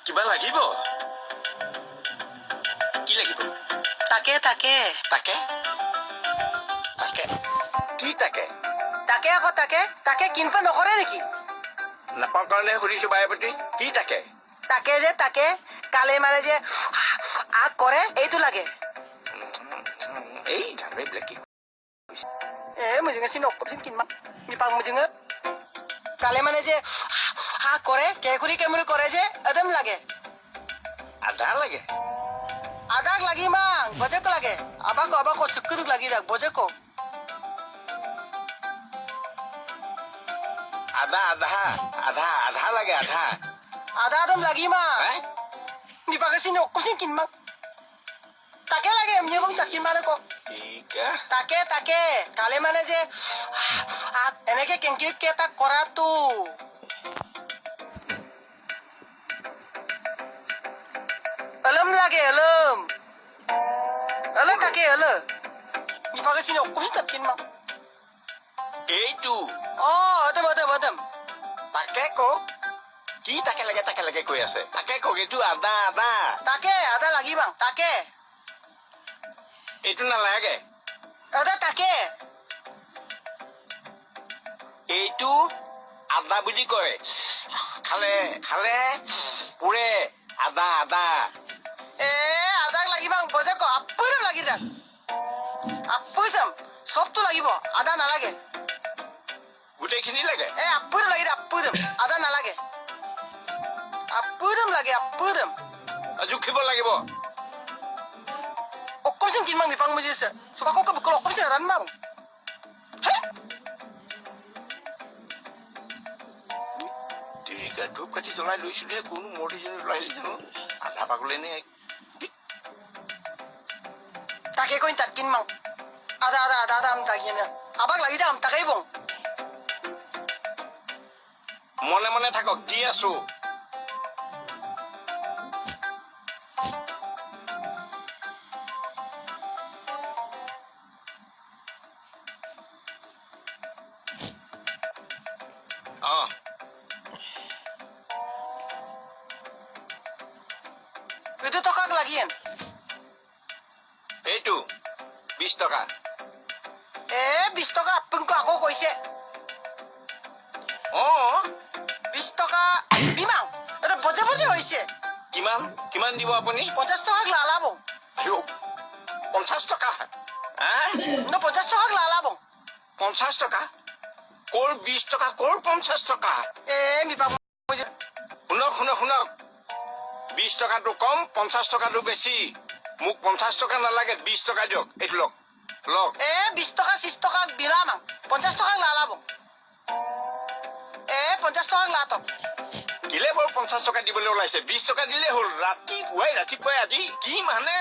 কিবা লাগিব? কি লাগিব? তাকে তাকে কি আকৌ তাকে কিনপা নকৰে নেকি? নাপাওঁ কাৰণে সুধিছো বায়পতি কি তাকে কালে মানে যে আগ কৰে এইটো লাগে এই ধামেবিলাক কি মোজোঙে চিন অকপচিন কিনমা মিপাং মোজোঙে কালে মানে যে আগ কৰে কেমুৰি কৰে যে একদম লাগে আধা লাগে আদাক লাগি মাং বজেক লাগে আবাক সুকুরুক লাগি যাক বজেক আধা লাগে আধা আদা একদম লাগি মাং মিপাকে চিন অকপচিন কিনমা তাকে লাগে এমনি কম চাকিন মানে ক তাকে কালে মানে যে এনেকে কেংকিত কেটা কৰাটো অলম লাগে অলম তাকে মিপাকে চিন অকপচিন চাকিন মা এইটো অদম তাকে কওক কি তাকে লাগে কৈ আছে তাকে কওক এইটো আদা তাকে আদা লাগি মাং তাকে এইটো নালাগে তাকে এইটো আদা বুলি কয় খালে পুৰে আদা আদাক লাগি মাং বজে ক আপুইম লাগি যাক আপুই চাম সবটো লাগিব আদা নালাগে গোটেইখিনি লাগে আপুইম লাগি আপুইম আদা নালাগে আপুইম লাগে আপুইম জুখিব লাগিব অকপচিন কিনমাং মিপাং মুজিছে সুবাকক বকল অকপচিন ৰান মাং ধূপ কাঠি জ্বলাই লৈছিলো কোনো মূৰ্তিজনী ওলাই জানো আধা পাগলে নে তাকে কইন তাক কিনমাং আদা আম তাকিয়ে আবাক লাগি যাম তাকেই বং মনে থাকক দি আছো এইটো টকাক লাগিয়েন এইটো 20 টকা 20 টকা আপুনকো আকৌ কৈছে 20 টকা বিমাং এটা বজে হৈছে কিমান দিব আপুনি 50 টকাক লালাব 50 টকা 50 টকাক লালাব 50 টকা কোৰ 20 টকা কোৰ 50 টকা মিপাং শুনক 20 টকাটো কম 50 টকাটো বেছি মোক 50 টকা নালাগে 20 টকা দিয়ক এইটো লওক 20 টকা 30 টকাক দিলাম 50 টকাক লালাব 50 টকাক লাতক কিলে বৰ 50 টকা দিবলৈ ওলাইছে 20 টকা দিলে হ'ল ৰাতিপুৱাই আজি কি মানে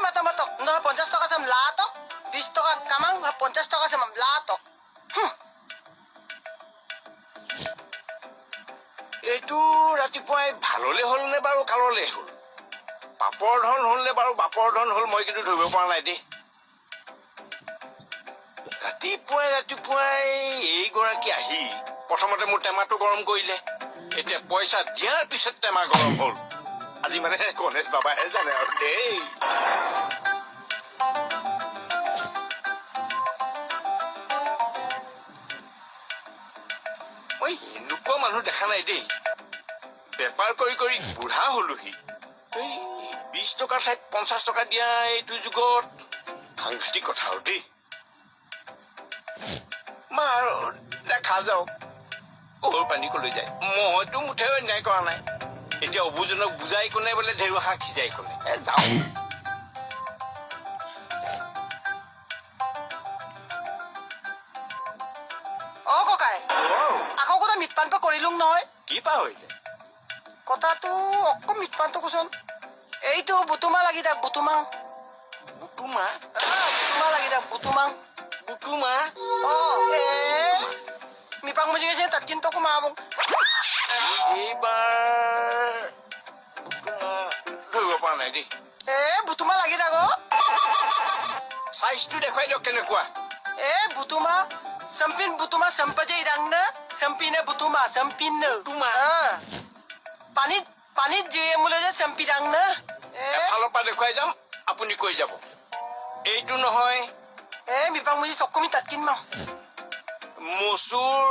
মাতক নহয় 50 টকা চাম লাতক 20 টকা কামাং 50 টকা চাম লাতক এইটো ৰাতিপুৱাই ভাললে হ'ল নে বাৰু কাললে হ'ল পাপৰ ধন হ'ল নে বাৰু বাপৰ ধন হ'ল মই কিন্তু ধৰিব পৰা নাই দেই ৰাতিপুৱাই এইগৰাকী আহি প্ৰথমতে মোৰ টেমাটো গৰম কৰিলে এতিয়া পইচা দিয়াৰ পিছত টেমা গৰম হ'ল আজি মানে গণেশ বাবাহে জানে আৰু দেই মই এনেকুৱা মানুহ দেখা নাই দেই বেপাৰ কৰি বুঢ়া হলোহি 20 টকাৰ ঠাইত 50 টকা দিয়া এইটো যুগত সাংঘাতিক কথা আৰু দেই মাৰ দেখা যাওক ওৰ পানী কলৈ যায় মইতো মুঠেও অন্যায় কৰা নাই এতিয়া অবুজনক বুজাই কোনে বোলে ঢেৰু শাক সিজাই কোনে যাওঁ ককাই আকৌ কথা মিটপানটো কৰিলো নহয় কি পাহৰিলে কথাটো অকম মিটপানটো কোচোন এইটো বুটুমা লাগি যাক বুটুমা লাগি যাক বুটুমা মিপাং মুজি গেছে তাত কিন্তু কমাব এইবাৰ ধৰিব পৰা নাই দেই বুটুমা লাগি থাক চাইজটো দেখুৱাই দিয়ক কেনেকুৱা বুটুমা Sempin butuma sempaja idang na sempine butuma sempin na Butuma? Panit je mula je sempidang na এফালৰ পৰা দেখুৱাই যাম আপুনি কৈ যাব এইটো নহয় mipang muji sokumi tatkin mau মচুৰ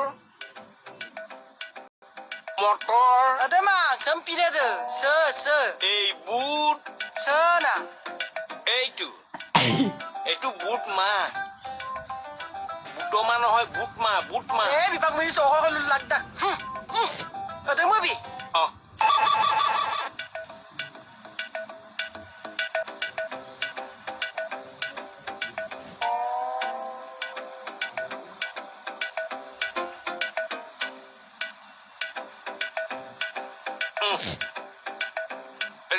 motor ada mang sempine de se এই বুট na এইটো এইটো বুট মাহ বুটমা নহয় বুট মাহ mipang muji soho halul lagdak ada mobi অহ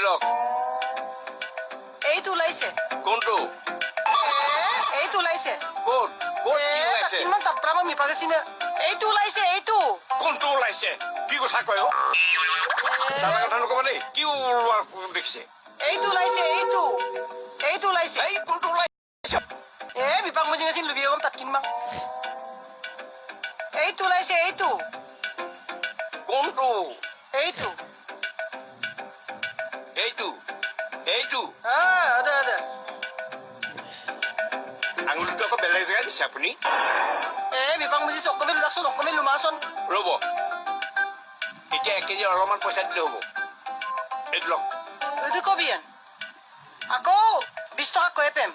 লওক এইটো ওলাইছে কোনটো এইটো ওলাইছে ক'ত ক'ত কি ওলাইছে কিমান তাপৰা মই মিপাকে চিনে এইটো ওলাইছে এইটো কোনটো ওলাইছে কি কথা কয় চালা কথা নকব দেই কি ওলোৱা দেখিছে এইটো ওলাইছে এইটো ওলাইছে এই কোনটো ওলাইছে বিপাক মই জিঙাচিন লুবি গম তাত কিনমাং এইটো ওলাইছে এইটো কোনটো এইটো এইটো এইটো ada আঙুলিটো আকৌ বেলেগ জেগাত দিছে আপুনি বিপাক মুজি চকমে লুলাচোন অকমে লুমাচোন ৰ'ব এতিয়া 1 কেজি অলপমান পইচা দিলে হ'ব এইটো লওক এইটো কবিয়েন আকৌ 20 টকা কৈ পেম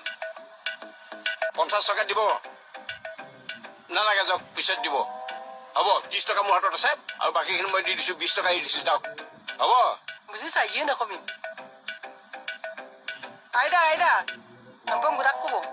50 টকা দিব নালাগে যাওক পিছত দিব হ'ব 30 টকা মোৰ হাতত আছে আৰু বাকীখিনি মই দি দিছোঁ 20 টকা দি দিছোঁ যাওক হ'ব বুজি চাইয়ে নকমি আইদা sampung gudak ko